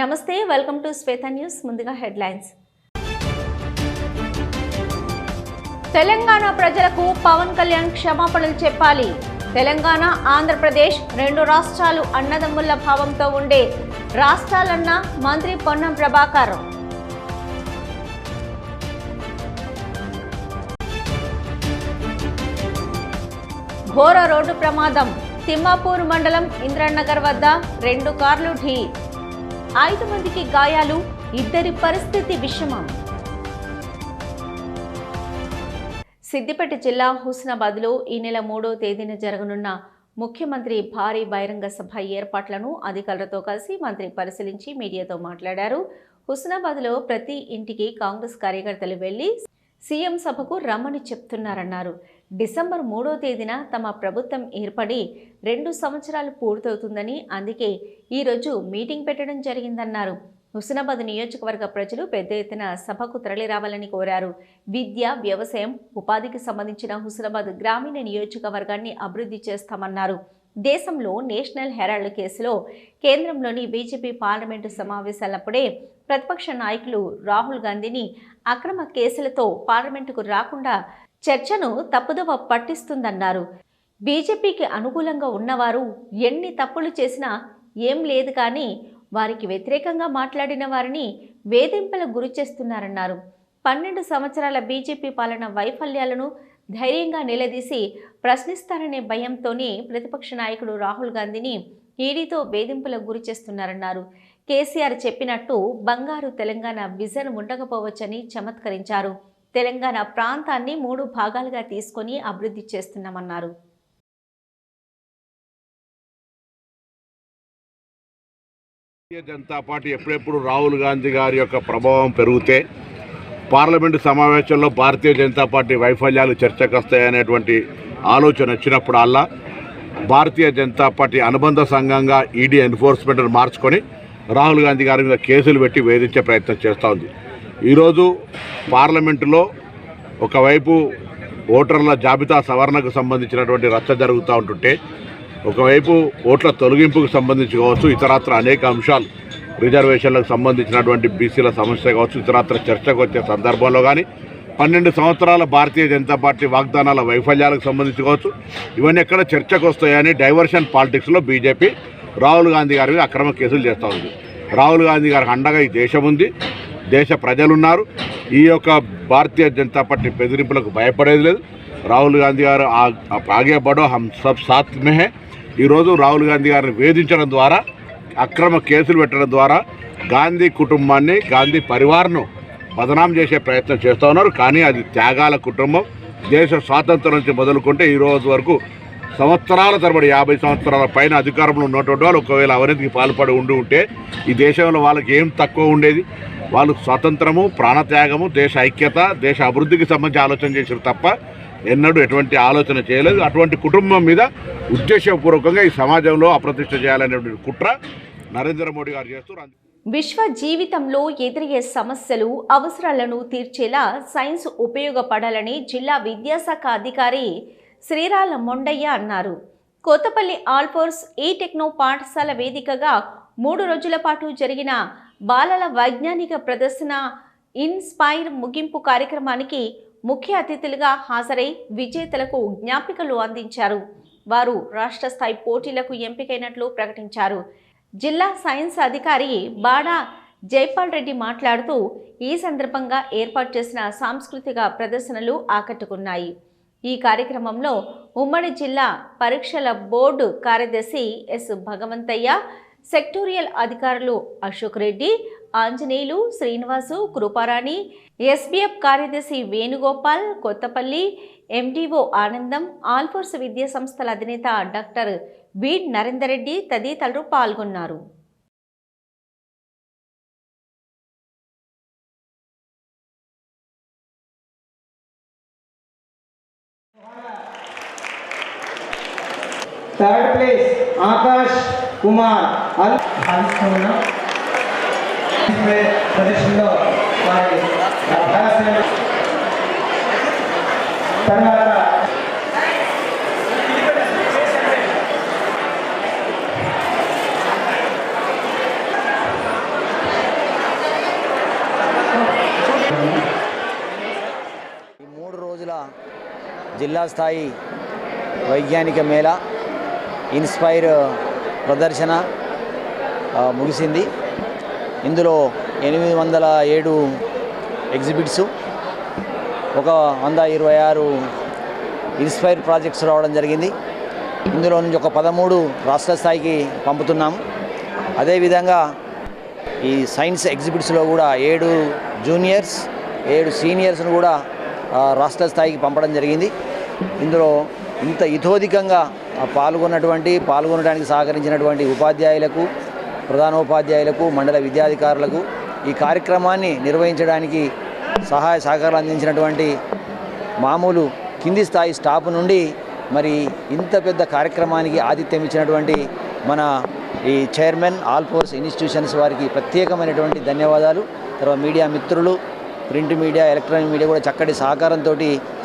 నమస్తే, welcome to Shweta news. ముందుగా headlines. Telangana ప్రజలకు పవన్ కళ్యాణ్ క్షమాపణలు చెప్పాలి. తెలంగాణ, ఆంధ్రప్రదేశ్ రెండు రాష్ట్రాలు అన్నదమ్ముల భావంతో ఉండే రాష్ట్రాలన్న మంత్రి పొన్నం ప్రభాకర్. ఘోర రోడ్డు ప్రమాదం. తిమ్మాపూర్ మండలం ఇంద్రనగర్ వద్ద 2 కార్లు ఢీ. 5 మందికి గాయాలు, 2 పరిస్థితి విషమం. సిద్దిపేట జిల్లా హుస్నాబాద్లో ఈ నెల 3వ తేదీన జరగనున్న ముఖ్యమంత్రి భారీ బహిరంగ సభ ఏర్పాట్లను అధికారులతో కలిసి మంత్రి పరిశీలించి మీడియాతో మాట్లాడారు. హుస్నాబాద్లో ప్రతి ఇంటికి కాంగ్రెస్ కార్యకర్తలు వెళ్లి సీఎం సభకు రమ్మని చెప్తున్నారన్నారు. డిసెంబర్ 3వ తేదీన తమ ప్రభుత్వం ఏర్పడి 2 సంవత్సరాలు పూర్తవుతుందని, అందుకే ఈరోజు మీటింగ్ పెట్టడం జరిగిందన్నారు. హుస్నాబాద్ నియోజకవర్గ ప్రజలు పెద్ద ఎత్తున సభకు తరలిరావాలని కోరారు. విద్య, వ్యవసాయం, ఉపాధికి సంబంధించిన హుస్నాబాద్ గ్రామీణ నియోజకవర్గాన్ని అభివృద్ధి చేస్తామన్నారు. దేశంలో నేషనల్ హెరాల్డ్ కేసులో కేంద్రంలోని బీజేపీ పార్లమెంటు సమావేశాలప్పుడే ప్రతిపక్ష నాయకులు రాహుల్ గాంధీని అక్రమ కేసులతో పార్లమెంటుకు రాకుండా చర్చను తప్పుదోవ పట్టిస్తుందన్నారు. బీజేపీకి అనుకూలంగా ఉన్నవారు ఎన్ని తప్పులు చేసినా ఏం లేదు, కానీ వారికి వ్యతిరేకంగా మాట్లాడిన వారిని వేధింపులకు గురి చేస్తున్నారన్నారు. 12 సంవత్సరాల బీజేపీ పాలన వైఫల్యాలను ధైర్యంగా నిలదీసి ప్రశ్నిస్తారనే భయంతోనే ప్రతిపక్ష నాయకుడు రాహుల్ గాంధీని ఈడీతో వేధింపులకు గురి చేస్తున్నారన్నారు. కేసీఆర్ చెప్పినట్టు బంగారు తెలంగాణ విజన్ ఉండకపోవచ్చని చమత్కరించారు. తెలంగాణ ప్రాంతాన్ని 3 భాగాలుగా తీసుకొని అభివృద్ధి చేస్తున్నామన్నారు. భారతీయ జనతా పార్టీ ఎప్పుడెప్పుడు రాహుల్ గాంధీ గారి యొక్క ప్రభావం పెరిగితే పార్లమెంటు సమావేశంలో భారతీయ జనతా పార్టీ వైఫల్యాలు చర్చకు వస్తాయనేటువంటి ఆలోచన వచ్చినప్పుడల్లా భారతీయ జనతా పార్టీ అనుబంధ సంఘంగా ఈడీ ఎన్ఫోర్స్మెంట్ను మార్చుకొని రాహుల్ గాంధీ గారి మీద కేసులు పెట్టి వేధించే ప్రయత్నం చేస్తూ ఉంది. ఈరోజు పార్లమెంటులో ఒకవైపు ఓటర్ల జాబితా సవరణకు సంబంధించినటువంటి రచ్చ జరుగుతూ ఉంటుంటే, ఒకవైపు ఓట్ల తొలగింపుకు సంబంధించి కావచ్చు, ఇతరత్ర అనేక అంశాలు, రిజర్వేషన్లకు సంబంధించినటువంటి బీసీల సమస్య కావచ్చు, ఇతరత్ర చర్చకు వచ్చే సందర్భంలో కానీ 12 సంవత్సరాల భారతీయ జనతా పార్టీ వాగ్దానాల వైఫల్యాలకు సంబంధించి కావచ్చు, ఇవన్నీ ఎక్కడ చర్చకు వస్తాయని డైవర్షన్ పాలిటిక్స్లో బీజేపీ రాహుల్ గాంధీ గారి మీద అక్రమ కేసులు చేస్తూ ఉంది. రాహుల్ గాంధీ గారికి అండగా ఈ దేశం ఉంది, దేశ ప్రజలున్నారు. ఈ యొక్క భారతీయ జనతా పార్టీ బెదిరింపులకు భయపడేది లేదు. రాహుల్ గాంధీ గారు ఆగే బడో హమ్ సబ్ సాత్ మే హై. ఈరోజు రాహుల్ గాంధీ గారిని వేధించడం ద్వారా, అక్రమ కేసులు పెట్టడం ద్వారా గాంధీ కుటుంబాన్ని, గాంధీ పరివార్ను బదనాం చేసే ప్రయత్నం చేస్తూ ఉన్నారు. కానీ అది త్యాగాల కుటుంబం. దేశ స్వాతంత్రం నుంచి మొదలుకుంటే ఈ రోజు వరకు సంవత్సరాల తరబడి 50 సంవత్సరాల పైన అధికారంలో ఉన్నటువంటి వాళ్ళు ఒకవేళ అవినీతికి పాల్పడి ఉంటే ఈ దేశంలో వాళ్ళకి ఏం తక్కువ ఉండేది? వాళ్ళు స్వాతంత్రము, ప్రాణత్యాగము, దేశ ఐక్యత, దేశ అభివృద్ధికి సంబంధించి ఆలోచన చేశారు తప్ప ఎన్నడూ ఎటువంటి ఆలోచన చేయలేదు. అటువంటి కుటుంబం మీద ఉద్దేశపూర్వకంగా ఈ సమాజంలో అప్రతిష్ట చేయాలనేటువంటి కుట్ర నరేంద్ర మోడీ గారు చేస్తున్నారు. విశ్వ జీవితంలో ఎదురయ్యే సమస్యలు, అవసరాలను తీర్చేలా సైన్స్ ఉపయోగపడాలని జిల్లా విద్యాశాఖ అధికారి శ్రీరాల మొండయ్య అన్నారు. కొత్తపల్లి ఆల్ఫోర్స్ ఈ టెక్నో పాఠశాల వేదికగా 3 రోజుల పాటు జరిగిన బాలల వైజ్ఞానిక ప్రదర్శన ఇన్స్పైర్ ముగింపు కార్యక్రమానికి ముఖ్య అతిథులుగా హాజరై విజేతలకు జ్ఞాపికలు అందించారు. వారు రాష్ట్ర స్థాయి పోటీలకు ఎంపికైనట్లు ప్రకటించారు. జిల్లా సైన్స్ అధికారి బాడా జైపాల్ రెడ్డి మాట్లాడుతూ ఈ సందర్భంగా ఏర్పాటు చేసిన సాంస్కృతిక ప్రదర్శనలు ఆకట్టుకున్నాయి. ఈ కార్యక్రమంలో ఉమ్మడి జిల్లా పరీక్షల బోర్డు కార్యదర్శి ఎస్ భగవంతయ్య, సెక్టోరియల్ అధికారులు అశోక్ రెడ్డి, ఆంజనేయులు, శ్రీనివాసు, కృపారాణి, ఎస్బీఎఫ్ కార్యదర్శి వేణుగోపాల్, కొత్తపల్లి ఎండిఓ ఆనందం, ఆల్ఫోర్స్ విద్యా సంస్థల అధినేత డాక్టర్ వీడ్ నరేందర్ రెడ్డి తదితరులు పాల్గొన్నారు. थर्ड प्लेस आकाश कुमार प्रदर्शन తర్వాత జిల్లా స్థాయి వైజ్ఞానిక మేళ ఇన్స్పైర్ ప్రదర్శన ముగిసింది. ఇందులో 807 ఎగ్జిబిట్స్, ఒక 126 ఇన్స్పైర్ ప్రాజెక్ట్స్ రావడం జరిగింది. ఇందులో నుంచి ఒక 13 రాష్ట్ర స్థాయికి పంపుతున్నాము. అదేవిధంగా ఈ సైన్స్ ఎగ్జిబిట్స్లో కూడా 7 జూనియర్స్ 7 సీనియర్స్ను కూడా రాష్ట్ర స్థాయికి పంపడం జరిగింది. ఇందులో ఇంత ఇతోధికంగా పాల్గొనడానికి సహకరించినటువంటి ఉపాధ్యాయులకు, ప్రధానోపాధ్యాయులకు, మండల విద్యాధికారులకు, ఈ కార్యక్రమాన్ని నిర్వహించడానికి సహాయ సహకారాలు అందించినటువంటి మామూలు కింది స్థాయి స్టాఫ్ నుండి మరి ఇంత పెద్ద కార్యక్రమానికి ఆతిథ్యం ఇచ్చినటువంటి మన ఈ చైర్మన్ ఆల్ ఫోర్స్ ఇన్స్టిట్యూషన్స్ వారికి ప్రత్యేకమైనటువంటి ధన్యవాదాలు. తర్వాత మీడియా మిత్రులు, ప్రింట్ మీడియా, ఎలక్ట్రానిక్ మీడియా కూడా చక్కటి సహకారంతో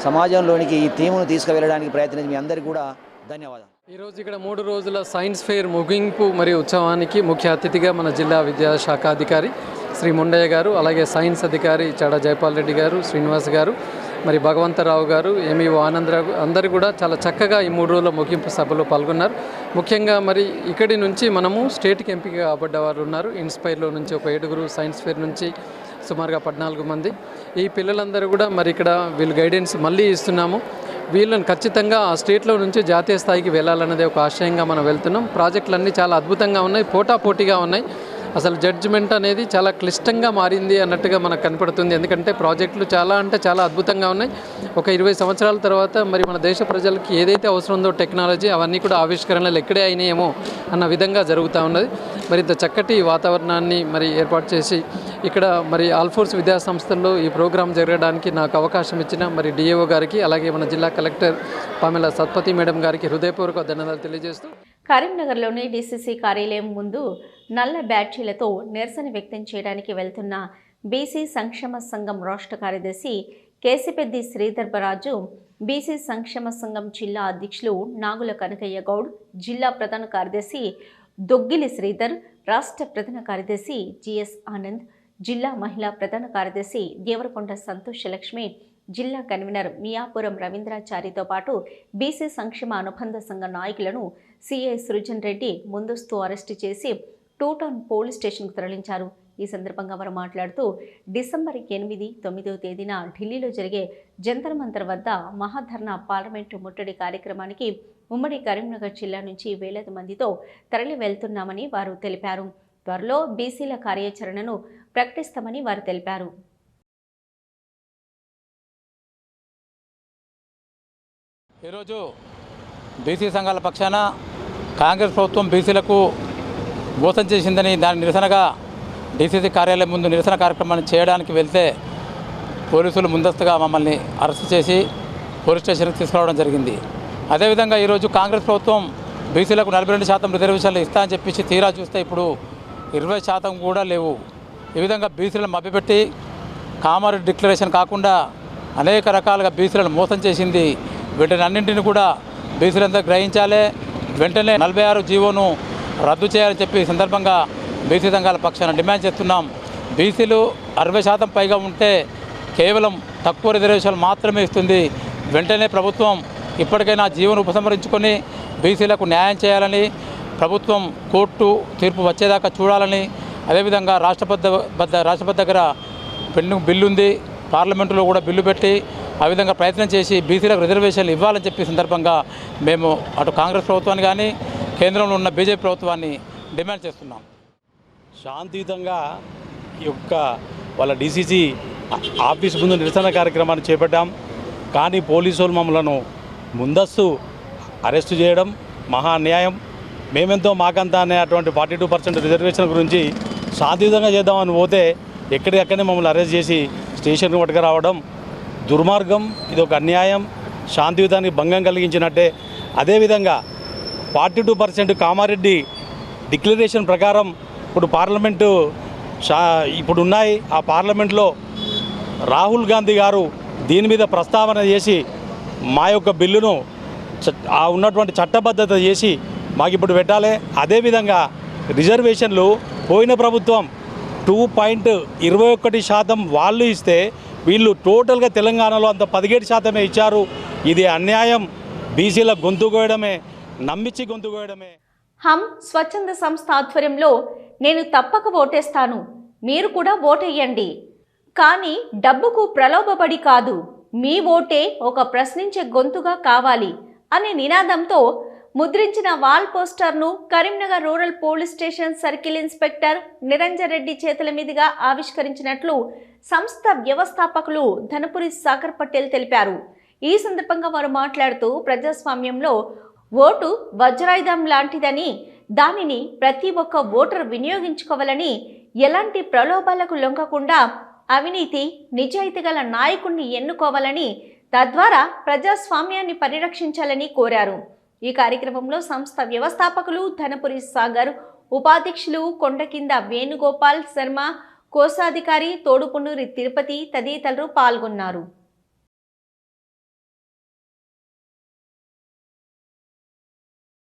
సమాజంలోనికి ఈ థీమును తీసుకువెళ్ళడానికి ప్రయత్నించి మీ అందరికీ కూడా ధన్యవాదాలు. ఈరోజు ఇక్కడ 3 రోజుల సైన్స్ ఫెయిర్ ముగింపు మరియు ఉత్సవానికి ముఖ్య అతిథిగా మన జిల్లా విద్యాశాఖ అధికారి శ్రీ ముండయ్య గారు, అలాగే సైన్స్ అధికారి చాడ జైపాల్ రెడ్డి గారు, శ్రీనివాస్ గారు, మరి భగవంతరావు గారు, ఎంఈఓ ఆనందరావు అందరూ కూడా చాలా చక్కగా ఈ 3 రోజుల ముగింపు సభలో పాల్గొన్నారు. ముఖ్యంగా మరి ఇక్కడి నుంచి మనము స్టేట్కి ఎంపిక కాబడ్డ వారు ఉన్నారు. ఇన్స్పైర్లో నుంచి ఒక 7, సైన్స్ ఫెయిర్ నుంచి సుమారుగా 14 మంది. ఈ పిల్లలందరూ కూడా మరి ఇక్కడ వీళ్ళు గైడెన్స్ మళ్ళీ ఇస్తున్నాము. వీళ్ళని ఖచ్చితంగా ఆ స్టేట్లో నుంచి జాతీయ స్థాయికి వెళ్ళాలన్నదే ఒక ఆశయంగా మనం వెళ్తున్నాం. ప్రాజెక్టులన్నీ చాలా అద్భుతంగా ఉన్నాయి, పోటాపోటీగా ఉన్నాయి. అసలు జడ్జిమెంట్ అనేది చాలా క్లిష్టంగా మారింది అన్నట్టుగా మనకు కనపడుతుంది. ఎందుకంటే ప్రాజెక్టులు చాలా అద్భుతంగా ఉన్నాయి. ఒక 20 సంవత్సరాల తర్వాత మరి మన దేశ ప్రజలకి ఏదైతే అవసరం ఉందో టెక్నాలజీ అవన్నీ కూడా ఆవిష్కరణలు ఎక్కడే అయినాయేమో అన్న విధంగా జరుగుతూ ఉన్నది. మరి ఇంత చక్కటి వాతావరణాన్ని మరి ఏర్పాటు చేసి ఇక్కడ మరి ఆల్ఫోర్స్ విద్యా సంస్థల్లో ఈ ప్రోగ్రాం జరగడానికి నాకు అవకాశం ఇచ్చిన మరి డిఏఓ గారికి, అలాగే మన జిల్లా కలెక్టర్ పామెల సత్పతి మేడం గారికి హృదయపూర్వక ధన్యవాదాలు తెలియజేస్తూ కరీంనగర్లోని డీసీసీ కార్యాలయం ముందు నల్ల బ్యాడ్జీలతో నిరసన వ్యక్తం చేయడానికి వెళ్తున్న బీసీ సంక్షేమ సంఘం రాష్ట్ర కార్యదర్శి కేసిపెద్ది శ్రీధర్ బరాజు, బీసీ సంక్షేమ సంఘం జిల్లా అధ్యక్షులు నాగుల కనకయ్య గౌడ్, జిల్లా ప్రధాన కార్యదర్శి దొగ్గిలి శ్రీధర్, రాష్ట్ర ప్రధాన కార్యదర్శి జిఎస్ ఆనంద్, జిల్లా మహిళా ప్రధాన కార్యదర్శి దేవరకొండ సంతోషలక్ష్మి, జిల్లా కన్వీనర్ మియాపురం రవీంద్రాచారితో పాటు బీసీ సంక్షేమ అనుబంధ సంఘ నాయకులను సిఐ సృజన్ రెడ్డి ముందస్తు అరెస్టు చేసి 2 టౌన్ పోలీస్ స్టేషన్కు తరలించారు. ఈ సందర్భంగా వారు మాట్లాడుతూ డిసెంబర్ 8, 9వ తేదీన ఢిల్లీలో జరిగే జంతర్ మంతర్ వద్ద మహాధర్నా పార్లమెంటు ముట్టడి కార్యక్రమానికి ఉమ్మడి కరీంనగర్ జిల్లా నుంచి వేలాది మందితో తరలి వెళ్తున్నామని వారు తెలిపారు. త్వరలో బీసీల కార్యాచరణను ప్రకటిస్తామని వారు తెలిపారు. ఈరోజు బీసీ సంఘాల పక్షాన కాంగ్రెస్ ప్రభుత్వం బీసీలకు మోసం చేసిందని దాని నిరసనగా డీసీసీ కార్యాలయం ముందు నిరసన కార్యక్రమాన్ని చేయడానికి వెళ్తే పోలీసులు ముందస్తుగా మమ్మల్ని అరెస్ట్ చేసి పోలీస్ స్టేషన్కి తీసుకురావడం జరిగింది. అదేవిధంగా ఈరోజు కాంగ్రెస్ ప్రభుత్వం బీసీలకు 42% రిజర్వేషన్లు ఇస్తా అని చెప్పేసి తీరా చూస్తే ఇప్పుడు 20% కూడా లేవు. ఈ విధంగా బీసీలను మభ్యపెట్టి కామారెడ్డి డిక్లరేషన్ కాకుండా అనేక రకాలుగా బీసీలను మోసం చేసింది. వీటిని అన్నింటినీ కూడా బీసీలంతా గ్రహించాలి. వెంటనే 46 జీవోను రద్దు చేయాలని చెప్పి ఈ సందర్భంగా బీసీ సంఘాల పక్షాన డిమాండ్ చేస్తున్నాం. బీసీలు 60% పైగా ఉంటే కేవలం తక్కువ రిజర్వేషన్లు మాత్రమే ఇస్తుంది. వెంటనే ప్రభుత్వం ఇప్పటికైనా జీవోను ఉపసంహరించుకొని బీసీలకు న్యాయం చేయాలని, ప్రభుత్వం కోర్టు తీర్పు వచ్చేదాకా చూడాలని, అదేవిధంగా రాష్ట్రపతి దగ్గర పెండింగ్ బిల్లు ఉంది, పార్లమెంటులో కూడా బిల్లు పెట్టి ఆ విధంగా ప్రయత్నం చేసి బీసీలకు రిజర్వేషన్లు ఇవ్వాలని చెప్పి సందర్భంగా మేము అటు కాంగ్రెస్ ప్రభుత్వాన్ని కానీ కేంద్రంలో ఉన్న బీజేపీ ప్రభుత్వాన్ని డిమాండ్ చేస్తున్నాం. శాంతియుతంగా ఈ యొక్క వాళ్ళ డీసీసీ ఆఫీస్ ముందు నిరసన కార్యక్రమాన్ని చేపట్టాం. కానీ పోలీసులు మమ్మలను ముందస్తు అరెస్టు చేయడం మహా అన్యాయం. మేమెంతో మాకంతా అనే అటువంటి 42% రిజర్వేషన్ గురించి శాంతియుతంగా చేద్దామని పోతే ఎక్కడికక్కడనే మమ్మల్ని అరెస్ట్ చేసి స్టేషన్కి పట్టుకురావడం దుర్మార్గం. ఇది ఒక అన్యాయం, శాంతియుతానికి భంగం కలిగించినట్టే. అదేవిధంగా 42% కామారెడ్డి డిక్లరేషన్ ప్రకారం ఇప్పుడు పార్లమెంటు ఇప్పుడు ఉన్నాయి. ఆ పార్లమెంట్లో రాహుల్ గాంధీ గారు దీని మీద ప్రస్తావన చేసి మా యొక్క బిల్లును ఉన్నటువంటి చట్టబద్ధత చేసి మాకు ఇప్పుడు పెట్టాలి. అదేవిధంగా రిజర్వేషన్లు పోయిన ప్రభుత్వం 2.21% వాళ్ళు ఇస్తే వీళ్ళు టోటల్గా తెలంగాణలో అంత 17% ఇచ్చారు. ఇది అన్యాయం. బీసీల గొంతు కోయడమే, నమ్మించి గొంతు కోయడమే. హమ్ స్వచ్ఛంద సంస్థ ఆధ్వర్యంలో నేను తప్పక ఓటేస్తాను, మీరు కూడా ఓటేయండి, కానీ డబ్బుకు ప్రలోభపడి కాదు, మీ ఓటే ఒక ప్రశ్నించే గొంతుగా కావాలి అనే నినాదంతో ముద్రించిన వాల్ పోస్టర్ను Karimnagar rural police station circle inspector Niranjan Reddy చేతుల మీదుగా ఆవిష్కరించినట్లు సంస్థ వ్యవస్థాపకులు ధనపురి సాగర్ పటేల్ తెలిపారు. ఈ సందర్భంగా వారు మాట్లాడుతూ ప్రజాస్వామ్యంలో ఓటు వజ్రాయుధం లాంటిదని, దానిని ప్రతి ఒక్క ఓటరు వినియోగించుకోవాలని, ఎలాంటి ప్రలోభాలకు లొంగకుండా అవినీతి నిజాయితీ గల నాయకుడిని ఎన్నుకోవాలని, తద్వారా ప్రజాస్వామ్యాన్ని పరిరక్షించాలని కోరారు. ఈ కార్యక్రమంలో సంస్థ వ్యవస్థాపకులు ధనపురి సాగర్, ఉపాధ్యక్షులు కొండకింద వేణుగోపాల్ శర్మ, కోశాధికారి తోడుపునూరి తిరుపతి తదితరులు పాల్గొన్నారు.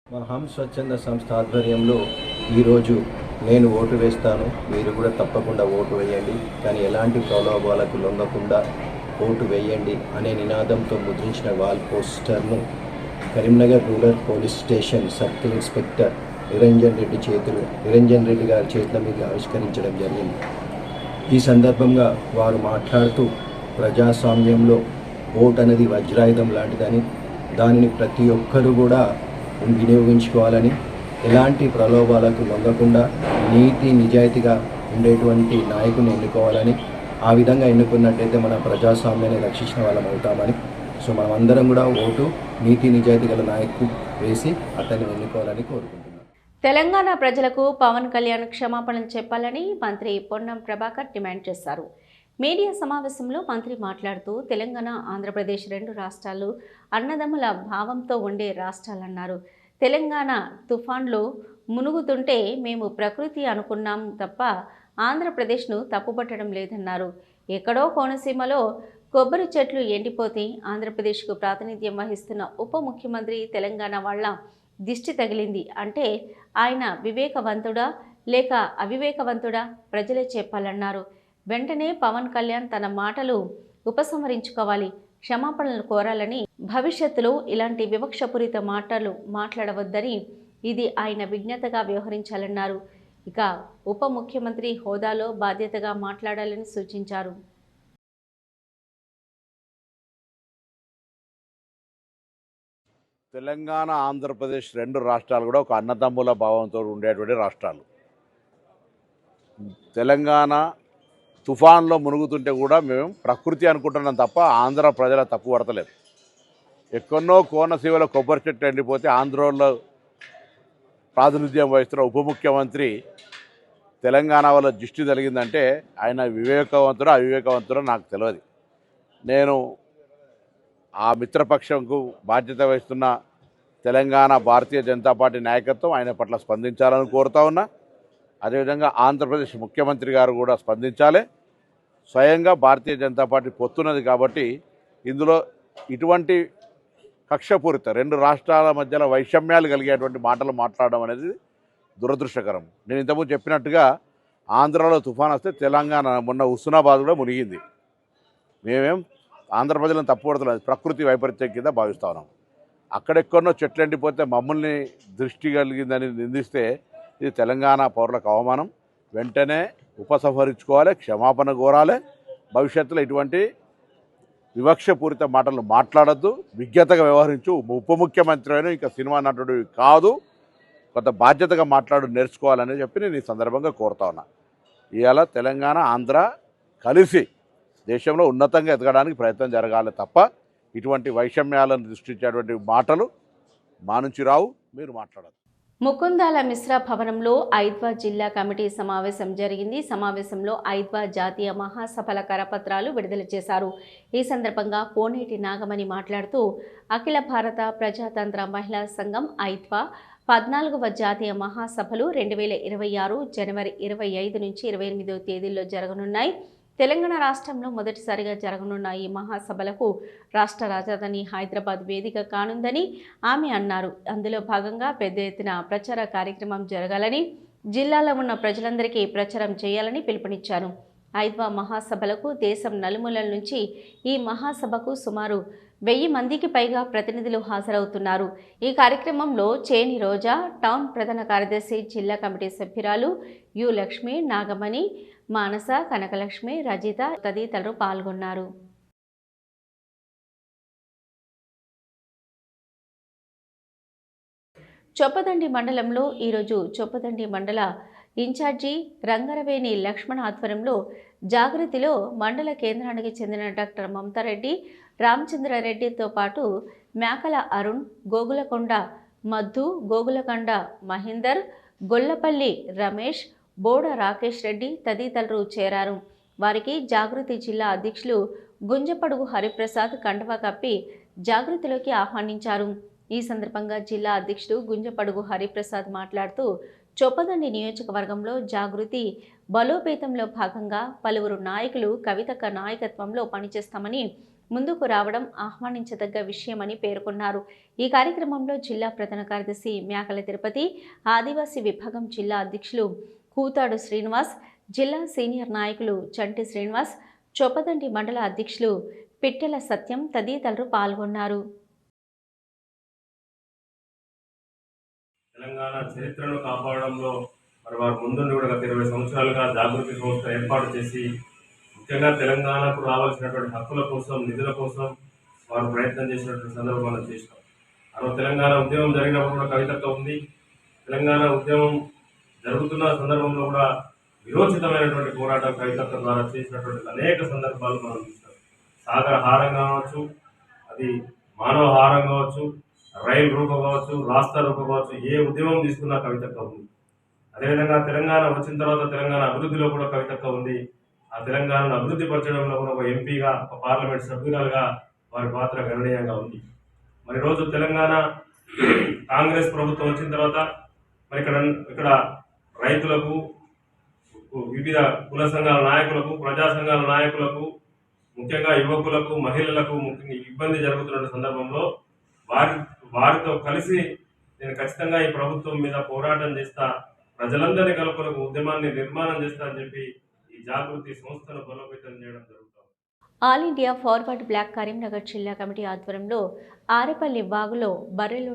మా హమ్ స్వచ్ఛంద సంస్థ ఆధ్వర్యంలో ఈరోజు నేను ఓటు వేస్తాను, మీరు కూడా తప్పకుండా ఓటు వేయండి, కానీ ఎలాంటి ప్రలోభాలకు లొంగకుండా ఓటు వేయండి అనే నినాదంతో ముద్రించిన వాల్ పోస్టర్ను Karimnagar rural police station circle inspector Niranjan Reddy గారి చేతుల మీద ఆవిష్కరించడం జరిగింది. ఈ సందర్భంగా వారు మాట్లాడుతూ ప్రజాస్వామ్యంలో ఓటు అనేది వజ్రాయుధం లాంటిదని, దానిని ప్రతి ఒక్కరూ కూడా వినియోగించుకోవాలని, ఎలాంటి ప్రలోభాలకు లొంగకుండా నీతి నిజాయితీగా ఉండేటువంటి నాయకుని ఎన్నుకోవాలని, ఆ విధంగా ఎన్నుకున్నట్టయితే మన ప్రజాస్వామ్యాన్ని రక్షించిన వాళ్ళం అవుతామని, సో మనం అందరం కూడా ఓటు నీతి నిజాయితీ గల నాయకుడు వేసి అతన్ని ఎన్నుకోవాలని కోరుకుంటున్నాం. తెలంగాణ ప్రజలకు పవన్ కళ్యాణ్ క్షమాపణలు చెప్పాలని మంత్రి పొన్నం ప్రభాకర్ డిమాండ్ చేశారు. మీడియా సమావేశంలో మంత్రి మాట్లాడుతూ తెలంగాణ, ఆంధ్రప్రదేశ్ రెండు రాష్ట్రాలు అన్నదమ్ముల భావంతో ఉండే రాష్ట్రాలన్నారు. తెలంగాణ తుఫాన్లో మునుగుతుంటే మేము ప్రకృతి అనుకున్నాం తప్ప ఆంధ్రప్రదేశ్ను తప్పుపట్టడం లేదన్నారు. ఎక్కడో కోనసీమలో కొబ్బరి చెట్లు ఎండిపోతే ఆంధ్రప్రదేశ్కు ప్రాతినిధ్యం వహిస్తున్న ఉప ముఖ్యమంత్రి తెలంగాణ వాళ్ళ దిష్టి తగిలింది అంటే ఆయన వివేకవంతుడా లేక అవివేకవంతుడా ప్రజలే చెప్పాలన్నారు. వెంటనే పవన్ కళ్యాణ్ తన మాటలు ఉపసంహరించుకోవాలి, క్షమాపణలు కోరాలని, భవిష్యత్తులో ఇలాంటి వివక్షపూరిత మాటలు మాట్లాడవద్దని, ఇది ఆయన విజ్ఞతగా వ్యవహరించాలన్నారు. ఇక ఉప ముఖ్యమంత్రి హోదాలో బాధ్యతగా మాట్లాడాలని సూచించారు. తెలంగాణ, ఆంధ్రప్రదేశ్ రెండు రాష్ట్రాలు కూడా ఒక అన్నదమ్ముల భావంతో ఉండేటువంటి రాష్ట్రాలు. తెలంగాణ తుఫాన్లో మునుగుతుంటే కూడా మేము ప్రకృతి అనుకుంటున్నాం తప్ప ఆంధ్ర ప్రజల తప్పు పడతలేదు. ఎక్కడో కోనసీమలో కొబ్బరి చెట్టు ఎండిపోతే ఆంధ్రలో ప్రాతినిధ్యం వహిస్తున్న ఉప ముఖ్యమంత్రి తెలంగాణ వల్ల దృష్టి జరిగిందంటే ఆయన వివేకవంతుడో అవివేకవంతుడో నాకు తెలియదు. నేను ఆ మిత్రపక్షంకు బాధ్యత వహిస్తున్న తెలంగాణ భారతీయ జనతా పార్టీ నాయకత్వం ఆయన పట్ల స్పందించాలని కోరుతా ఉన్నా. అదేవిధంగా ఆంధ్రప్రదేశ్ ముఖ్యమంత్రి గారు కూడా స్పందించాలి. స్వయంగా భారతీయ జనతా పార్టీ పొత్తున్నది కాబట్టి ఇందులో ఇటువంటి కక్షపూరిత రెండు రాష్ట్రాల మధ్యలో వైషమ్యాలు కలిగేటువంటి మాటలు మాట్లాడడం అనేది దురదృష్టకరం. నేను ఇంతకుముందు చెప్పినట్టుగా ఆంధ్రాలో తుఫాన్ వస్తే తెలంగాణ మొన్న హుస్నాబాద్ కూడా మునిగింది. మేమేం ఆంధ్ర ప్రజలను తప్పుపడుతున్నది ప్రకృతి వైపరీత్యం కింద భావిస్తా ఉన్నాం. అక్కడెక్కడో చెట్లు ఎండిపోతే మమ్మల్ని దృష్టి కలిగిందని నిందిస్తే ఇది తెలంగాణ పౌరులకు అవమానం. వెంటనే ఉపసంహరించుకోవాలి, క్షమాపణ కోరాలి. భవిష్యత్తులో ఇటువంటి వివక్షపూరిత మాటలు మాట్లాడద్దు, విజ్ఞతగా వ్యవహరించు. ఉప ముఖ్యమంత్రి అయినా ఇంకా సినిమా నటుడు కాదు, కొంత బాధ్యతగా మాట్లాడు నేర్చుకోవాలని చెప్పి నేను ఈ సందర్భంగా కోరుతా ఉన్నా. ఇవాళ తెలంగాణ, ఆంధ్ర కలిసి దేశంలో ఉన్నతంగా ఎదగడానికి ప్రయత్నం జరగాలి తప్ప ఇటువంటి వైషమ్యాలను సృష్టించేటువంటి మాటలు మా నుంచి రావు, మీరు మాట్లాడదు. ముకుందాల మిశ్రా భవనంలో ఐద్వా జిల్లా కమిటీ సమావేశం జరిగింది. సమావేశంలో ఐద్వా జాతీయ మహాసభల కరపత్రాలు విడుదల చేశారు. ఈ సందర్భంగా కోనేటి నాగమణి మాట్లాడుతూ అఖిల భారత ప్రజాతంత్ర మహిళా సంఘం ఐద్వా 14వ జాతీయ మహాసభలు 2026 జనవరి 25 నుంచి 28వ తేదీల్లో జరగనున్నాయి. తెలంగాణ రాష్ట్రంలో మొదటిసారిగా జరగనున్న ఈ మహాసభలకు రాష్ట్ర రాజధాని హైదరాబాద్ వేదిక కానుందని ఆమె అన్నారు. అందులో భాగంగా పెద్ద ఎత్తున ప్రచార కార్యక్రమం జరగాలని, జిల్లాలో ఉన్న ప్రజలందరికీ ప్రచారం చేయాలని పిలుపునిచ్చారు. ఐద్వా మహాసభలకు దేశం నలుమూలల నుంచి ఈ మహాసభకు సుమారు 1000 మందికి పైగా ప్రతినిధులు హాజరవుతున్నారు. ఈ కార్యక్రమంలో చేని రోజా, టౌన్ ప్రధాన కార్యదర్శి, జిల్లా కమిటీ సభ్యురాలు యు లక్ష్మి, నాగమణి, మానస, కనకలక్ష్మి, రజిత తదితరులు పాల్గొన్నారు. చొప్పదండి మండలంలో ఈరోజు చొప్పదండి మండల ఇన్ఛార్జి రంగరవేణి లక్ష్మణ ఆధ్వర్యంలో జాగృతిలో మండల కేంద్రానికి చెందిన డాక్టర్ మమతారెడ్డి, రామచంద్రారెడ్డితో పాటు మేకల అరుణ్, గోగులకొండ మధు, గోగులకొండ మహేందర్, గొల్లపల్లి రమేష్, బోడ రాకేష్ రెడ్డి తదితరులు చేరారు. వారికి జాగృతి జిల్లా అధ్యక్షులు గుంజపడుగు హరిప్రసాద్ కండువా కప్పి జాగృతిలోకి ఆహ్వానించారు. ఈ సందర్భంగా జిల్లా అధ్యక్షుడు గుంజపడుగు హరిప్రసాద్ మాట్లాడుతూ చొప్పదండి నియోజకవర్గంలో జాగృతి బలోపేతంలో భాగంగా పలువురు నాయకులు కవితక్క నాయకత్వంలో పనిచేస్తామని ముందుకు రావడం ఆహ్వానించదగ్గ విషయమని పేర్కొన్నారు. ఈ కార్యక్రమంలో జిల్లా ప్రధాన కార్యదర్శి మేకల తిరుపతి, ఆదివాసీ విభాగం జిల్లా అధ్యక్షులు కూతాడు శ్రీనివాస్, జిల్లా సీనియర్ నాయకులు చంటి శ్రీనివాస్, చొప్పదండి మండల అధ్యక్షులు పిట్టెల సత్యం తదితరులు పాల్గొన్నారు. తెలంగాణ చరిత్రను కాపాడడంలో మరి వారు ముందుండి కూడా గత 20 సంవత్సరాలుగా జాగృతి సంస్థ ఏర్పాటు చేసి ముఖ్యంగా తెలంగాణకు రావాల్సినటువంటి హక్కుల కోసం, నిధుల కోసం వారు ప్రయత్నం చేసినటువంటి సందర్భం మనం చేసినాం. తెలంగాణ ఉద్యమం జరిగినప్పుడు కూడా కవితక్క ఉంది. తెలంగాణ ఉద్యమం జరుగుతున్న సందర్భంలో కూడా విరోచితమైనటువంటి పోరాటం కవితక్క ద్వారా చేసినటువంటి అనేక సందర్భాలు మనం చూస్తాం. సాగర హారం కావచ్చు, అది మానవ హారం కావచ్చు, రైలు రూప కావచ్చు, రాస్తా రూప కావచ్చు, ఏ ఉద్యమం తీసుకున్నా కవితక్క ఉంది. అదేవిధంగా తెలంగాణ వచ్చిన తర్వాత తెలంగాణ అభివృద్ధిలో కూడా కవితక్క ఉంది. ఆ తెలంగాణను అభివృద్ధి పరచడంలో కూడా ఒక ఎంపీగా, ఒక పార్లమెంట్ సభ్యురాలుగా వారి పాత్ర గణనీయంగా ఉంది. మరి రోజు తెలంగాణ కాంగ్రెస్ ప్రభుత్వం వచ్చిన తర్వాత మరి ఇక్కడ రైతులకు, వివిధ కుల సంఘాల నాయకులకు, ప్రజా సంఘాల నాయకులకు, ముఖ్యంగా యువకులకు, మహిళలకు ముఖ్యంగా ఇబ్బంది జరుగుతున్న సందర్భంలో వారితో కలిసి నేను ఖచ్చితంగా ఈ ప్రభుత్వం మీద పోరాటం చేస్తా, ప్రజలందరినీ కలుపుకొని ఉద్యమాన్ని నిర్మాణం చేస్తా అని చెప్పి ఈ జాగృతి సంస్థను బలోపేతం చేయడం జరుగుతుంది. All India forward Bloc Karimnagar జిల్లా కమిటీ ఆధ్వర్యంలో ఆరేపల్లి వాగులో ఒర్రలో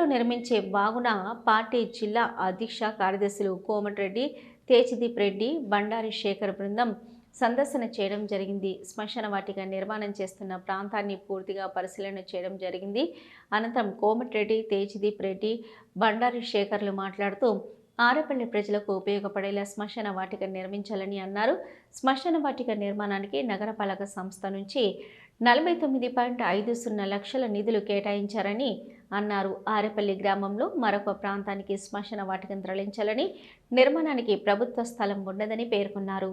నిర్మించే వాగున పార్టీ జిల్లా అధ్యక్ష కార్యదర్శులు కోమటిరెడ్డి, తేజదీప్ రెడ్డి, బండారి శేఖర్ బృందం సందర్శన చేయడం జరిగింది. శ్మశాన వాటిక నిర్మాణం చేస్తున్న ప్రాంతాన్ని పూర్తిగా పరిశీలన చేయడం జరిగింది. అనంతరం కోమటిరెడ్డి, తేజదీప్ రెడ్డి, బండారి శేఖర్లు మాట్లాడుతూ ఆరేపల్లి ప్రజలకు ఉపయోగపడేలా శ్మశాన వాటిక నిర్మించాలని అన్నారు. శ్మశాన వాటిక నిర్మాణానికి నగరపాలక సంస్థ నుంచి 49.50 లక్షల నిధులు కేటాయించారని అన్నారు. ఆరేపల్లి గ్రామంలో మరొక ప్రాంతానికి శ్మశాన వాటికను తరలించాలని, నిర్మాణానికి ప్రభుత్వ స్థలం ఉండదని పేర్కొన్నారు.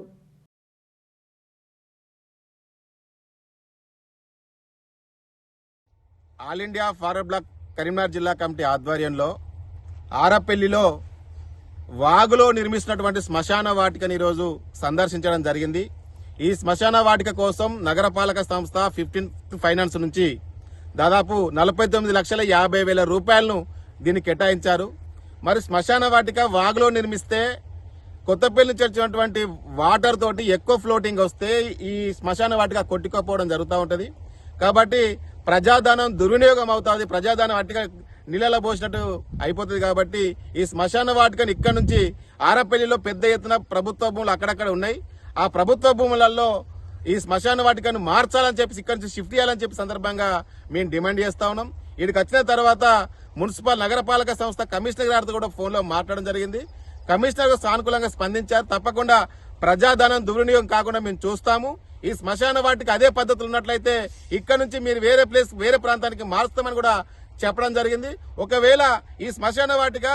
All India forward Bloc Karimnagar జిల్లా కమిటీ ఆధ్వర్యంలో ఆరపల్లిలో వాగులో నిర్మిస్తున్నటువంటి శ్మశాన వాటికని ఈరోజు సందర్శించడం జరిగింది. ఈ శ్మశాన వాటిక కోసం నగరపాలక సంస్థ 15 ఫైనాన్స్ నుంచి దాదాపు 49,50,000 రూపాయలను దీన్ని కేటాయించారు. మరి శ్మశాన వాటిక వాగులో నిర్మిస్తే కొత్తపల్లి నుంచి వచ్చినటువంటి వాటర్ తోటి ఎక్కువ ఫ్లోటింగ్ వస్తే ఈ శ్మశాన వాటిక కొట్టుకోపోవడం జరుగుతూ ఉంటుంది. కాబట్టి ప్రజాధనం దుర్వినియోగం అవుతుంది, ప్రజాధనం అట్టిగా నీళ్ళలో పోసినట్టు అయిపోతుంది. కాబట్టి ఈ శ్మశాన వాటికని ఇక్కడ నుంచి ఆరపల్లిలో పెద్ద ఎత్తున ప్రభుత్వ భూములు అక్కడక్కడ ఉన్నాయి. ఆ ప్రభుత్వ భూములలో ఈ శ్మశాన వాటికను మార్చాలని చెప్పి ఇక్కడ నుంచి షిఫ్ట్ చేయాలని చెప్పి సందర్భంగా మేము డిమాండ్ చేస్తా ఉన్నాం. ఇక్కడికి వచ్చిన తర్వాత మున్సిపల్ నగరపాలక సంస్థ కమిషనర్ గారితో కూడా ఫోన్లో మాట్లాడడం జరిగింది. కమిషనర్ సానుకూలంగా స్పందించారు. తప్పకుండా ప్రజాధనం దుర్వినియోగం కాకుండా మేము చూస్తాము. ఈ శ్మశాన వాటికి అదే పద్ధతులు ఉన్నట్లయితే ఇక్కడ నుంచి మీరు వేరే ప్రాంతానికి మారుస్తామని కూడా చెప్పడం జరిగింది. ఒకవేళ ఈ శ్మశాన వాటిక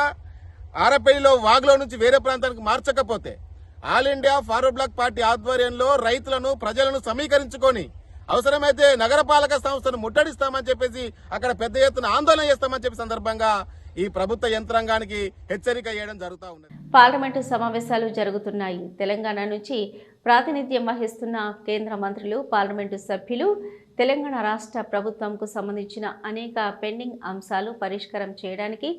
ఆరపల్లిలో వాగులో నుంచి వేరే ప్రాంతానికి మార్చకపోతే all India forward block party ఆధ్వర్యంలో రైతులను, ప్రజలను సమీకరించుకొని అవసరమైతే నగరపాలక సంస్థను ముట్టడిస్తామని చెప్పేసి అక్కడ పెద్ద ఎత్తున ఆందోళన చేస్తామని చెప్పి సందర్భంగా ఈ ప్రభుత్వ యంత్రాంగానికి హెచ్చరిక చేయడం జరుగుతూ ఉన్నది. పార్లమెంటు సమావేశాలు జరుగుతున్నాయి. తెలంగాణ నుంచి ప్రాతినిధ్యం వహిస్తున్న కేంద్ర మంత్రులు, పార్లమెంటు సభ్యులు తెలంగాణ రాష్ట్ర ప్రభుత్వంకు సంబంధించిన అనేక పెండింగ్ అంశాలు పరిష్కారం చేయడానికి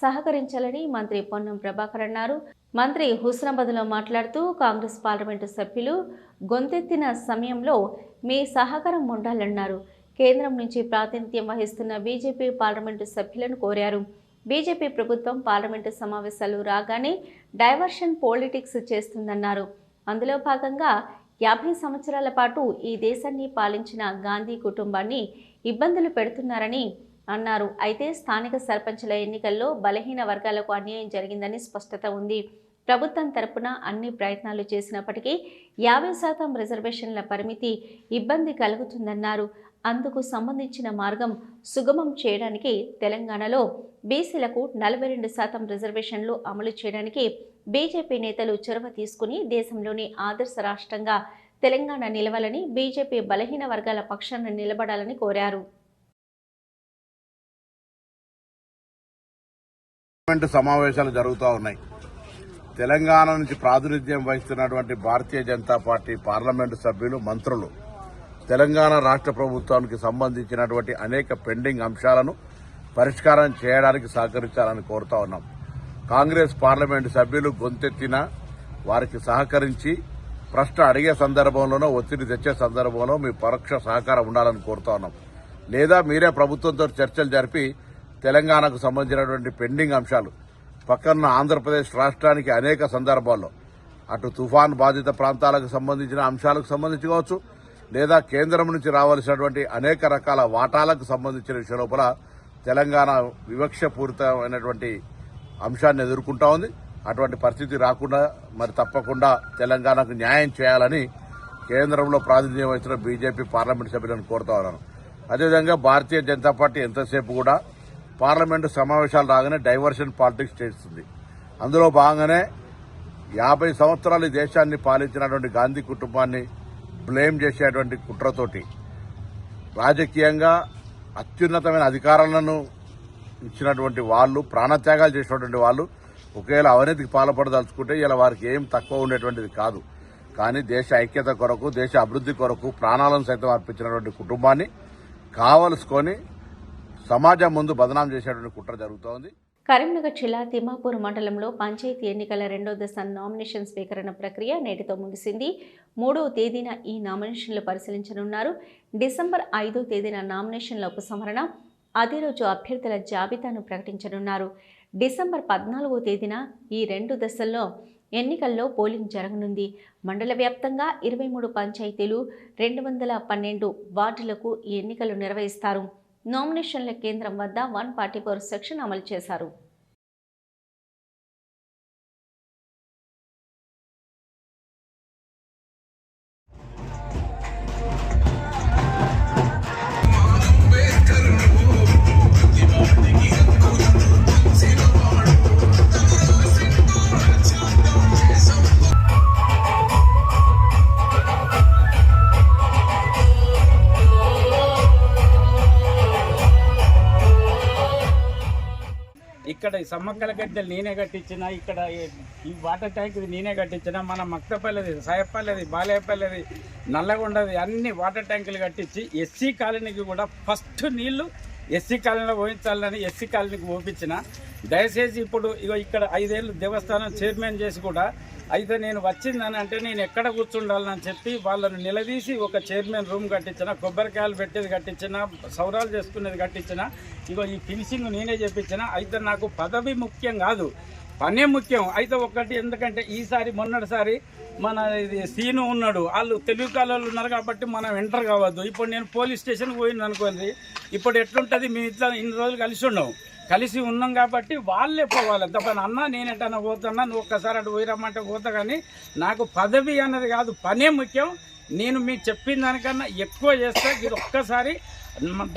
సహకరించాలని మంత్రి పొన్నం ప్రభాకర్ అన్నారు. మంత్రి హుస్నాబాద్లో మాట్లాడుతూ కాంగ్రెస్ పార్లమెంటు సభ్యులు గొంతెత్తిన సమయంలో మీ సహకారం ఉండాలన్నారు. కేంద్రం నుంచి ప్రాతినిధ్యం వహిస్తున్న బీజేపీ పార్లమెంటు సభ్యులను కోరారు. బీజేపీ ప్రభుత్వం పార్లమెంటు సమావేశాలు రాగానే డైవర్షన్ పాలిటిక్స్ చేస్తుందన్నారు. అందులో భాగంగా 50 సంవత్సరాల పాటు ఈ దేశాన్ని పాలించిన గాంధీ కుటుంబాన్ని ఇబ్బందులు పెడుతున్నారని అన్నారు. అయితే స్థానిక సర్పంచుల ఎన్నికల్లో బలహీన వర్గాలకు అన్యాయం జరిగిందని స్పష్టత ఉంది. ప్రభుత్వం తరపున అన్ని ప్రయత్నాలు చేసినప్పటికీ 50% రిజర్వేషన్ల పరిమితి ఇబ్బంది కలుగుతుందన్నారు. అందుకు సంబంధించిన మార్గం సుగమం చేయడానికి తెలంగాణలో బీసీలకు 42% రిజర్వేషన్లు అమలు చేయడానికి బీజేపీ నేతలు చొరవ తీసుకుని దేశంలోని ఆదర్శ రాష్ట్రంగా తెలంగాణ నిలవాలని, బీజేపీ బలహీన వర్గాల పక్షాన నిలబడాలని కోరారు. సమావేశాలు జరుగుతూ ఉన్నాయి. తెలంగాణ నుంచి ప్రాతినిధ్యం వహిస్తున్నటువంటి భారతీయ జనతా పార్టీ పార్లమెంటు సభ్యులు, మంత్రులు తెలంగాణ రాష్ట్ర ప్రభుత్వానికి సంబంధించినటువంటి అనేక పెండింగ్ అంశాలను పరిష్కారం చేయడానికి సహకరించాలని కోరుతా ఉన్నాం. కాంగ్రెస్ పార్లమెంటు సభ్యులు గొంతెత్తిన వారికి సహకరించి ప్రశ్న అడిగే సందర్భంలోనో ఒత్తిడి తెచ్చే సందర్భంలో మీ పరోక్ష సహకారం ఉండాలని కోరుతా ఉన్నాం. లేదా మీరే ప్రభుత్వంతో చర్చలు జరిపి తెలంగాణకు సంబంధించినటువంటి పెండింగ్ అంశాలు పక్కన ఆంధ్రప్రదేశ్ రాష్ట్రానికి అనేక సందర్భాల్లో అటు తుఫాన్ బాధిత ప్రాంతాలకు సంబంధించిన అంశాలకు సంబంధించి కావచ్చు, లేదా కేంద్రం నుంచి రావాల్సినటువంటి అనేక రకాల వాటాలకు సంబంధించిన విషయం లోపల తెలంగాణ వివక్షపూరితమైనటువంటి అంశాన్ని ఎదుర్కొంటా ఉంది. అటువంటి పరిస్థితి రాకుండా మరి తప్పకుండా తెలంగాణకు న్యాయం చేయాలని కేంద్రంలో ప్రాతినిధ్యం వహిస్తున్న బీజేపీ పార్లమెంటు సభ్యులను కోరుతా ఉన్నాను. అదేవిధంగా భారతీయ జనతా పార్టీ ఎంతసేపు కూడా పార్లమెంటు సమావేశాలు రాగానే డైవర్షన్ పాలిటిక్స్ చేస్తుంది. అందులో భాగంగానే 50 సంవత్సరాలు ఈ దేశాన్ని పాలించినటువంటి గాంధీ కుటుంబాన్ని బ్లేమ్ చేసేటువంటి కుట్రతోటి రాజకీయంగా అత్యున్నతమైన అధికారాలను ఇచ్చినటువంటి వాళ్ళు, ప్రాణత్యాగాలు చేసినటువంటి వాళ్ళు ఒకవేళ అవినీతికి పాల్పడదలుచుకుంటే ఇలా వారికి ఏం తక్కువ ఉండేటువంటిది కాదు. కానీ దేశ ఐక్యత కొరకు, దేశ అభివృద్ధి కొరకు ప్రాణాలను సైతం అర్పించినటువంటి కుటుంబాన్ని కావలసుకొని సమాజం ముందు బదనాం చేసేటువంటి కుట్ర జరుగుతోంది. కరీంనగర్ జిల్లా తిమ్మాపూర్ మండలంలో పంచాయతీ ఎన్నికల 2వ దశ నామినేషన్ స్వీకరణ ప్రక్రియ నేటితో ముగిసింది. 3వ తేదీన ఈ నామినేషన్లు పరిశీలించనున్నారు. డిసెంబర్ 5వ తేదీన నామినేషన్ల ఉపసంహరణ, అదే రోజు అభ్యర్థుల జాబితాను ప్రకటించనున్నారు. డిసెంబర్ 14వ తేదీన ఈ 2 దశల్లో ఎన్నికల్లో పోలింగ్ జరగనుంది. మండల వ్యాప్తంగా 23 పంచాయతీలు, 212 వార్డులకు ఈ ఎన్నికలు నిర్వహిస్తారు. నామినేషన్ల కేంద్రం వద్ద 144 సెక్షన్ అమలు చేశారు. ఇక్కడ సమ్మక్కల గడ్డలు నేనే కట్టించిన, ఇక్కడ ఈ వాటర్ ట్యాంక్ నేనే కట్టించిన, మన మక్తపల్లిది, సాయపల్లిది, బాలేపల్లిది, నల్లగొండది అన్ని వాటర్ ట్యాంకులు కట్టించి ఎస్సీ కాలనీకి కూడా ఫస్ట్ నీళ్లు ఎస్సీ కాలనీలో పోయించాలని ఎస్సీ కాలనీకి పంపించిన. దయచేసి ఇప్పుడు ఇక్కడ 5 ఏళ్ళు దేవస్థానం చైర్మన్ చేసి కూడా అయితే నేను వచ్చిందని అంటే నేను ఎక్కడ కూర్చుండాలని చెప్పి వాళ్ళను నిలదీసి ఒక చైర్మన్ రూమ్ కట్టించిన, కొబ్బరికాయలు పెట్టేది కట్టించిన, సౌరాలు చేసుకునేది కట్టించిన. ఈ ఫినిషింగ్ నేనే చెప్పించిన. అయితే నాకు పదవి ముఖ్యం కాదు, పనే ముఖ్యం. అయితే ఒకటి, ఎందుకంటే ఈసారి మొన్నటిసారి మన ఇది సీను ఉన్నాడు, వాళ్ళు తెలుగు కాలంలో ఉన్నారు కాబట్టి మనం ఎంటర్ కావద్దు. ఇప్పుడు నేను పోలీస్ స్టేషన్కి పోయింది అనుకోండి, ఇప్పుడు ఎట్లుంటుంది, మీ ఇట్లా ఇన్ని రోజులు కలిసి ఉన్నాం కాబట్టి వాళ్ళే పోవాలి తప్ప అన్న నేను ఎట్టన్నా పోతున్నా, నువ్వు ఒక్కసారి అటు పోయిరమ్మంటే పోతా. కానీ నాకు పదవి అన్నది కాదు, పనే ముఖ్యం. నేను మీకు చెప్పిన దానికన్నా ఎక్కువ చేస్తా. ఇది ఒక్కసారి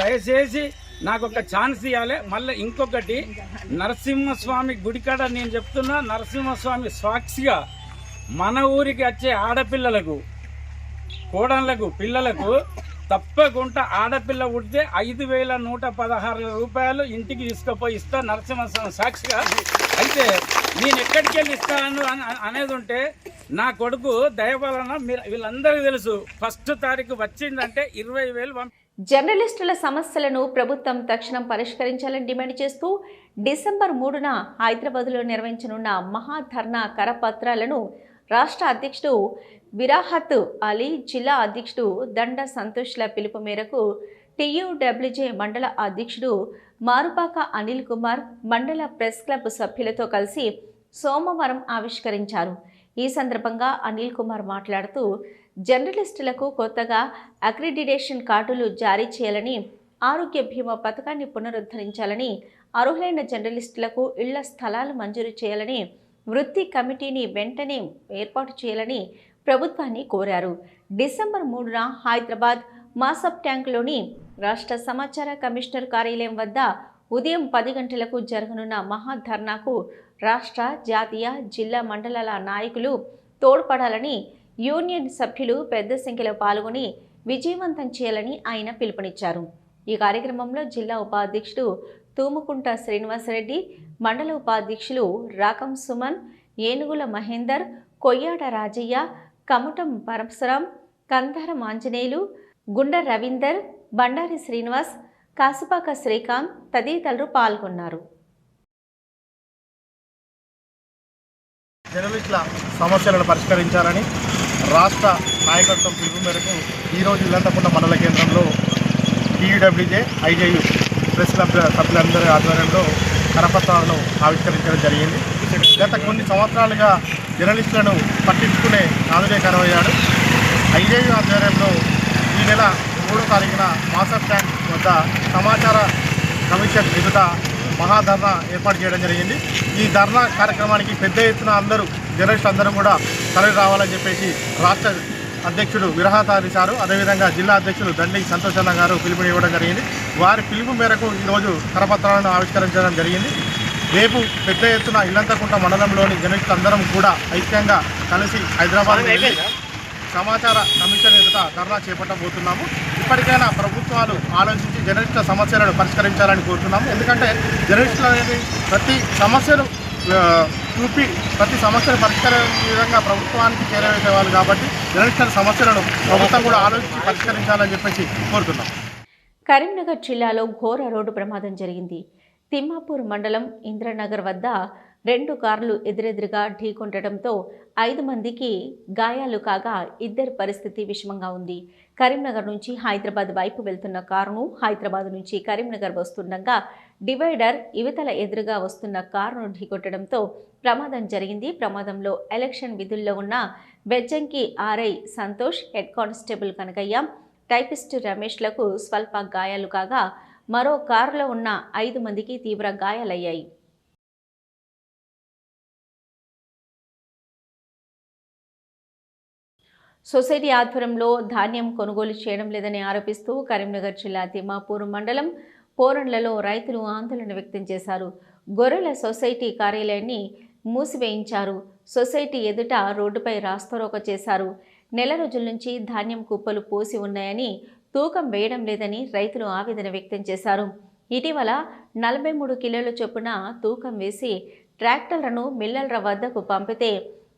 దయచేసి నాకు ఒక ఛాన్స్ ఇవ్వాలి. మళ్ళీ ఇంకొకటి, నరసింహస్వామి గుడికాడ నేను చెప్తున్నా, నరసింహస్వామి సాక్షిగా మన ఊరికి వచ్చే ఆడపిల్లలకు, కోడళ్ళకు, పిల్లలకు తప్పకుండా ఆడపిల్ల పుడితే 5,116 రూపాయలు ఇంటికి తీసుకుపోయి ఇస్తా, నరసింహస్వామి సాక్షిగా. అయితే నేను ఎక్కడికి వెళ్ళి ఇస్తాను అనేది ఉంటే నా కొడుకు దయవలన మీరు వీళ్ళందరికీ తెలుసు, 1వ తారీఖు వచ్చిందంటే 20,000 జర్నలిస్టుల సమస్యలను ప్రభుత్వం తక్షణం పరిష్కరించాలని డిమాండ్ చేస్తూ డిసెంబర్ 3న హైదరాబాద్లో నిర్వహించనున్న మహాధర్నా కరపత్రాలను రాష్ట్ర అధ్యక్షుడు విరాహత్ అలీ, జిల్లా అధ్యక్షుడు దండ సంతోష్ల పిలుపు మేరకు TUWJ మండల అధ్యక్షుడు మారుపాక అనిల్ కుమార్ మండల ప్రెస్ క్లబ్ సభ్యులతో కలిసి సోమవారం ఆవిష్కరించారు. ఈ సందర్భంగా అనిల్ కుమార్ మాట్లాడుతూ జర్నలిస్టులకు కొత్తగా అక్రిడిటేషన్ కార్డులు జారీ చేయాలని, ఆరోగ్య బీమా పథకాన్ని పునరుద్ధరించాలని, అర్హులైన జర్నలిస్టులకు ఇళ్ల స్థలాలు మంజూరు చేయాలని, వృత్తి కమిటీని వెంటనే ఏర్పాటు చేయాలని ప్రభుత్వాన్ని కోరారు. డిసెంబర్ 3న హైదరాబాద్ మాసబ్ ట్యాంక్లోని రాష్ట్ర సమాచార కమిషనర్ కార్యాలయం వద్ద ఉదయం 10 గంటలకు జరగనున్న మహాధర్నాకు రాష్ట్ర, జాతీయ, జిల్లా, మండలాల నాయకులు తోడ్పడాలని, యూనియన్ సభ్యులు పెద్ద సంఖ్యలో పాల్గొని విజయవంతం చేయాలని ఆయన పిలుపునిచ్చారు. ఈ కార్యక్రమంలో జిల్లా ఉపాధ్యక్షుడు తూముకుంట శ్రీనివాసరెడ్డి, మండల ఉపాధ్యక్షులు రాకం సుమన్, ఏనుగుల మహేందర్, కొయ్యాడ రాజయ్య, కముటం పరమశురాం, కందారం ఆంజనేయులు, గుండ రవీందర్, బండారి శ్రీనివాస్, కాసుపాక శ్రీకాంత్ తదితరులు పాల్గొన్నారు. జర్నలిస్టుల సమస్యలను పరిష్కరించాలని రాష్ట్ర నాయకత్వం పిలుపు మేరకు ఈరోజు ఇల్లంతకుంట మండల కేంద్రంలో TUWJ IJU ప్రెస్ క్లబ్ సభ్యులందరి ఆధ్వర్యంలో కరపత్రాలను ఆవిష్కరించడం జరిగింది. గత కొన్ని సంవత్సరాలుగా జర్నలిస్టులను పట్టించుకునే నాదుడే కరువయ్యాడు. IJU ఆధ్వర్యంలో ఈ నెల 3వ తారీఖున మాసబ్ ట్యాంక్ వద్ద సమాచార కమిషన్ ఎదుట మహాధర్నా ఏర్పాటు చేయడం జరిగింది. ఈ ధర్నా కార్యక్రమానికి పెద్ద ఎత్తున అందరూ జర్నలిస్టులు అందరూ కూడా తరలి రావాలని చెప్పేసి రాష్ట్ర అధ్యక్షుడు విరహాతారి సారు, అదేవిధంగా జిల్లా అధ్యక్షుడు దండి సంతోషన్న గారు పిలుపునివ్వడం జరిగింది. వారి పిలుపు మేరకు ఈరోజు కరపత్రాలను ఆవిష్కరించడం జరిగింది. రేపు పెద్ద ఎత్తున ఇల్లంతకుంట మండలంలోని జర్నలిస్టులు అందరం కూడా ఐక్యంగా కలిసి హైదరాబాద్ వెళ్ళి సమాచార కమిషన్ ఎదుట ధర్నా చేపట్టబోతున్నాము. ఇప్పటికైనా ప్రభుత్వాలు ఆలోచించి జర్నలిస్టుల సమస్యలను పరిష్కరించాలని కోరుతున్నాము. ఎందుకంటే జర్నలిస్టులు అనేది ప్రతి సమస్యను చూపి ప్రతి సమస్యను పరిష్కరించే విధంగా ప్రభుత్వానికి చేరవేసేవాళ్ళు కాబట్టి జర్నలిస్టుల సమస్యలను ప్రభుత్వం కూడా ఆలోచించి పరిష్కరించాలని చెప్పేసి కోరుతున్నాం. కరీంనగర్ జిల్లాలో ఘోర రోడ్డు ప్రమాదం జరిగింది. తిమ్మాపూర్ మండలం ఇంద్రనగర్ వద్ద 2 కార్లు ఎదురెదురుగా ఢీకొట్టడంతో 5 మందికి గాయాలు కాగా 2 పరిస్థితి విషమంగా ఉంది. కరీంనగర్ నుంచి హైదరాబాద్ వైపు వెళ్తున్న కారును, హైదరాబాద్ నుంచి కరీంనగర్ వస్తుండగా డివైడర్ ఇవతల ఎదురుగా వస్తున్న కారును ఢీకొట్టడంతో ప్రమాదం జరిగింది. ప్రమాదంలో ఎలక్షన్ విధుల్లో ఉన్న Bejjanki RI Santosh, head constable Kanakayya, typist రమేష్లకు స్వల్ప గాయాలు కాగా మరో కారులో ఉన్న 5 మందికి తీవ్ర గాయాలయ్యాయి. సొసైటీ ఆధ్వర్యంలో ధాన్యం కొనుగోలు చేయడం లేదని ఆరోపిస్తూ కరీంనగర్ జిల్లా తిమ్మాపూర్ మండలం పోరండ్లలో రైతులు ఆందోళన వ్యక్తం చేశారు. గొర్రెల సొసైటీ కార్యాలయాన్ని మూసివేయించారు. సొసైటీ ఎదుట రోడ్డుపై రాస్తారోకో చేశారు. నెల రోజుల నుంచి ధాన్యం కుప్పలు పోసి ఉన్నాయని, తూకం వేయడం లేదని రైతులు ఆవేదన వ్యక్తం చేశారు. ఇటీవల 43 కిలోల చొప్పున తూకం వేసి ట్రాక్టర్లను మిల్లర్ల వద్దకు పంపితే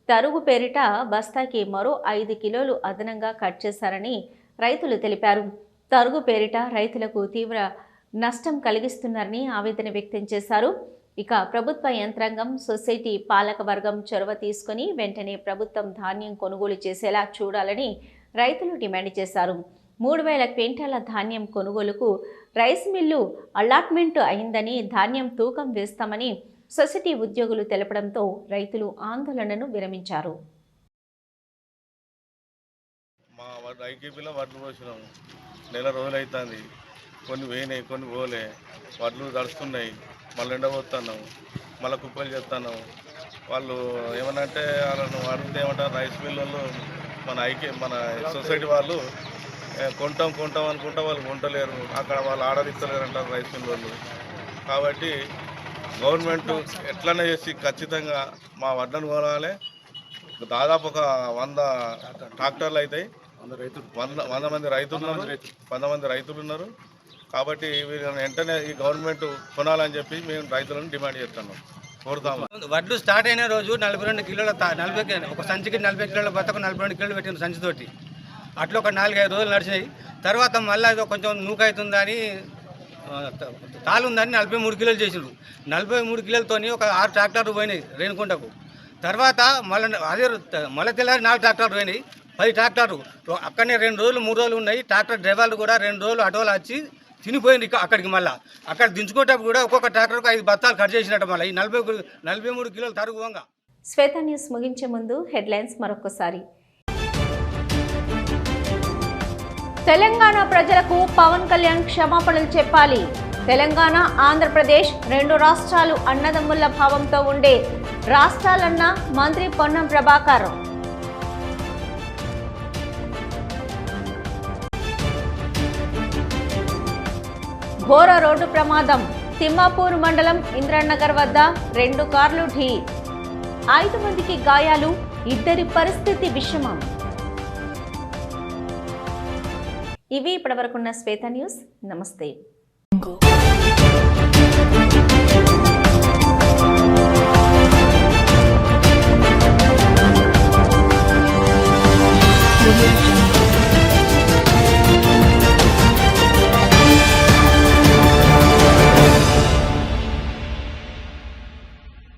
తరుగు పేరిట బస్తాకి మరో 5 కిలోలు అదనంగా కట్ చేశారని రైతులు తెలిపారు. తరుగు పేరిట రైతులకు తీవ్ర నష్టం కలిగిస్తున్నారని ఆవేదన వ్యక్తం చేశారు. ఇక ప్రభుత్వ యంత్రాంగం, సొసైటీ పాలక వర్గం చొరవ తీసుకుని వెంటనే ప్రభుత్వం ధాన్యం కొనుగోలు చేసేలా చూడాలని రైతులు డిమాండ్ చేశారు. 3000 క్వింటాల ధాన్యం కొనుగోలుకు రైస్ మిల్లు అలాట్మెంట్ అయిందని, ధాన్యం తూకం వేస్తామని సొసైటీ ఉద్యోగులు తెలపడంతో రైతులు ఆందోళనను విరమించారు. మా ఐకేపీలో వడ్లు పోసినాము, నెల రోజులు అవుతుంది. కొన్ని పోయినాయి, కొన్ని పోలే. వడ్లు తడుస్తున్నాయి, మళ్ళీ ఎండబోతున్నాము, మళ్ళీ కుప్పలు చేస్తున్నాము. వాళ్ళు ఏమనంటే వాళ్ళను అడిగితే ఏమంటారు, రైస్ మిల్లు మన సొసైటీ వాళ్ళు కొంటాం అనుకుంటా వాళ్ళు కొంటలేరు, అక్కడ వాళ్ళు ఆర్డర్ ఇస్తలేరు అంటారు రైస్ మిల్ వాళ్ళు. కాబట్టి గవర్నమెంట్ ఎట్లనే చేసి ఖచ్చితంగా మా వడ్లను కొనాలి. దాదాపు ఒక 100 ట్రాక్టర్లు అవుతాయి, 100 మంది రైతులు ఉన్నారు. కాబట్టి వీళ్ళని వెంటనే ఈ గవర్నమెంట్ కొనాలని చెప్పి మేము రైతులను డిమాండ్ చేస్తున్నాం, కోరుతాము. వడ్లు స్టార్ట్ అయిన రోజు 42 కిలోల ఒక సంచికి 40 కిలోల బతకు 42 కిలోలు పెట్టిన సంచితోటి. అట్లా ఒక 4-5 రోజులు నడిచినాయి. తర్వాత మళ్ళీ ఏదో కొంచెం నూకైతుందని తాలు ఉందని 43 కిలోలు చేసిండ్రు. 43 కిలోలతో ఒక 6 ట్రాక్టర్లు పోయినాయి రేణుకుంటకు. తర్వాత మళ్ళీ తెల్లారి 4 ట్రాక్టర్లు పోయినాయి, 10 ట్రాక్టర్లు అక్కడనే 2 రోజులు 3 రోజులు ఉన్నాయి. ట్రాక్టర్ డ్రైవర్లు కూడా 2 రోజులు ఆటోలు వచ్చి తినిపోయింది. అక్కడికి మళ్ళీ అక్కడ దించుకోవటప్పుడు కూడా ఒక్కొక్క ట్రాక్టర్కు 5 బత్తాలు కట్ చేసినట్టు మళ్ళీ ఈ 43 కిలోలు తరుగువంగా. శ్వేత న్యూస్ ముగించే ముందు హెడ్లైన్స్ మరొకసారి. తెలంగాణ ప్రజలకు పవన్ కళ్యాణ్ క్షమాపణలు చెప్పాలి. తెలంగాణ, ఆంధ్రప్రదేశ్ 2 రాష్ట్రాలు అన్నదమ్ముల భావంతో ఉండే రాష్ట్రాలన్న మంత్రి పొన్నం ప్రభాకర్. ఘోర రోడ్డు ప్రమాదం. తిమ్మాపూర్ మండలం ఇంద్రనగర్ వద్ద 2 కార్లు ఢీ. 5 మందికి గాయాలు, 2 పరిస్థితి విషమం. ఇవి ఇప్పటివరకున్న శ్వేత న్యూస్. నమస్తే.